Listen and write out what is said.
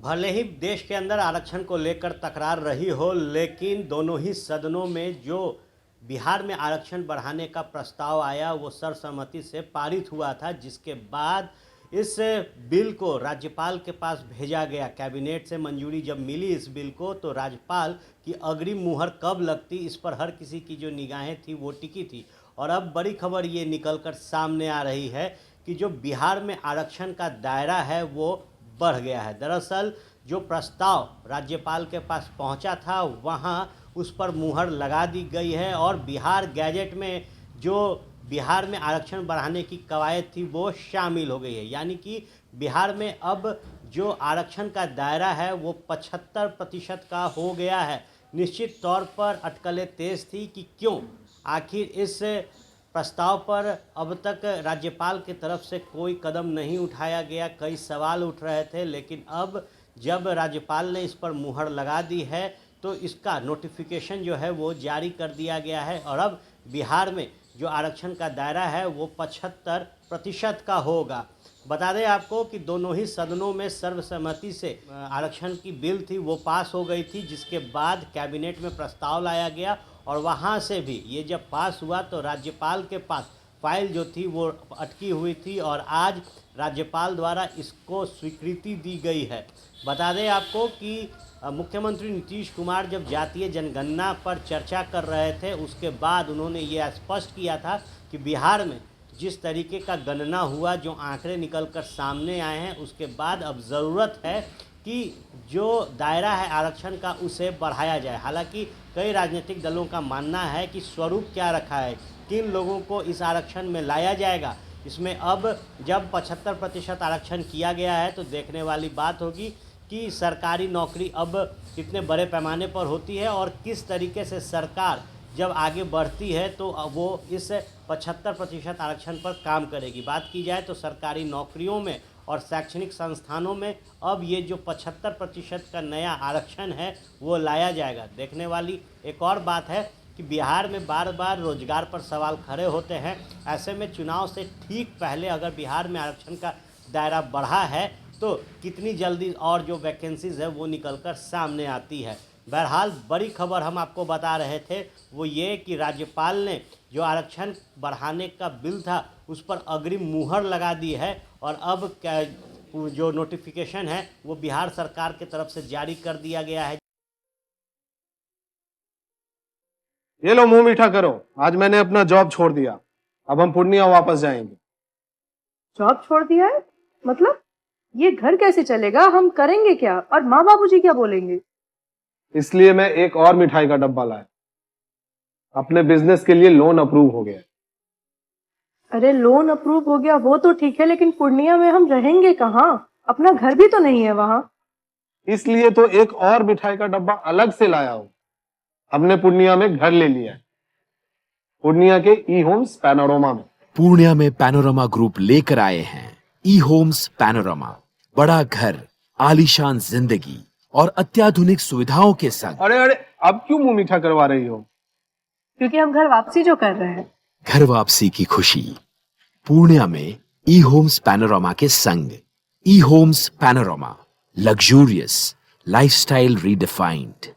भले ही देश के अंदर आरक्षण को लेकर तकरार रही हो, लेकिन दोनों ही सदनों में जो बिहार में आरक्षण बढ़ाने का प्रस्ताव आया वो सर्वसम्मति से पारित हुआ था, जिसके बाद इस बिल को राज्यपाल के पास भेजा गया। कैबिनेट से मंजूरी जब मिली इस बिल को, तो राज्यपाल की अग्रिम मुहर कब लगती, इस पर हर किसी की जो निगाहें थी वो टिकी थी। और अब बड़ी खबर ये निकलकर सामने आ रही है कि जो बिहार में आरक्षण का दायरा है वो बढ़ गया है। दरअसल जो प्रस्ताव राज्यपाल के पास पहुंचा था वहां उस पर मुहर लगा दी गई है और बिहार गैजेट में जो बिहार में आरक्षण बढ़ाने की कवायद थी वो शामिल हो गई है। यानी कि बिहार में अब जो आरक्षण का दायरा है वो 75% का हो गया है। निश्चित तौर पर अटकलें तेज थी कि क्यों आखिर इस प्रस्ताव पर अब तक राज्यपाल की तरफ से कोई कदम नहीं उठाया गया। कई सवाल उठ रहे थे, लेकिन अब जब राज्यपाल ने इस पर मुहर लगा दी है तो इसका नोटिफिकेशन जो है वो जारी कर दिया गया है और अब बिहार में जो आरक्षण का दायरा है वो 75% का होगा। बता दें आपको कि दोनों ही सदनों में सर्वसम्मति से आरक्षण की बिल थी वो पास हो गई थी, जिसके बाद कैबिनेट में प्रस्ताव लाया गया और वहाँ से भी ये जब पास हुआ तो राज्यपाल के पास फाइल जो थी वो अटकी हुई थी और आज राज्यपाल द्वारा इसको स्वीकृति दी गई है। बता दें आपको कि मुख्यमंत्री नीतीश कुमार जब जातीय जनगणना पर चर्चा कर रहे थे उसके बाद उन्होंने ये स्पष्ट किया था कि बिहार में जिस तरीके का गणना हुआ, जो आंकड़े निकलकर सामने आए हैं, उसके बाद अब ज़रूरत है कि जो दायरा है आरक्षण का उसे बढ़ाया जाए। हालांकि कई राजनीतिक दलों का मानना है कि स्वरूप क्या रखा है, किन लोगों को इस आरक्षण में लाया जाएगा। इसमें अब जब 75% आरक्षण किया गया है तो देखने वाली बात होगी कि सरकारी नौकरी अब कितने बड़े पैमाने पर होती है और किस तरीके से सरकार जब आगे बढ़ती है तो वो इस 75% आरक्षण पर काम करेगी। बात की जाए तो सरकारी नौकरियों में और शैक्षणिक संस्थानों में अब ये जो 75% का नया आरक्षण है वो लाया जाएगा। देखने वाली एक और बात है कि बिहार में बार बार रोजगार पर सवाल खड़े होते हैं। ऐसे में चुनाव से ठीक पहले अगर बिहार में आरक्षण का दायरा बढ़ा है तो कितनी जल्दी और जो वैकेंसीज है वो निकलकर सामने आती है। बहरहाल बड़ी खबर हम आपको बता रहे थे वो ये कि राज्यपाल ने जो आरक्षण बढ़ाने का बिल था उस पर अग्रिम मुहर लगा दी है और अब जो नोटिफिकेशन है वो बिहार सरकार की तरफ से जारी कर दिया गया है। ये लो, मुंह मीठा करो। आज मैंने अपना जॉब छोड़ दिया, अब हम पूर्णिया वापस जाएंगे। जॉब छोड़ दिया है? मतलब ये घर कैसे चलेगा? हम करेंगे क्या और माँ बाबूजी क्या बोलेंगे? इसलिए मैं एक और मिठाई का डब्बा लाया। अपने बिजनेस के लिए लोन अप्रूव हो गया। अरे लोन अप्रूव हो गया वो तो ठीक है, लेकिन पूर्णिया में हम रहेंगे कहाँ? अपना घर भी तो नहीं है वहाँ। इसलिए तो एक और मिठाई का डब्बा अलग से लाया हूं। हमने पूर्णिया में घर ले लिया है, पूर्णिया के ई होम्स पैनोरमा में। पूर्णिया में पैनोरमा ग्रुप लेकर आए हैं ई होम्स पैनोरमा। बड़ा घर, आलीशान जिंदगी और अत्याधुनिक सुविधाओं के संग। अरे अरे, अब क्यों मुंह मीठा करवा रही हो? क्योंकि हम घर वापसी जो कर रहे हैं। घर वापसी की खुशी पूर्णिया में ई होम्स पैनोरमा के संग। E Homes Panorama, luxurious lifestyle redefined.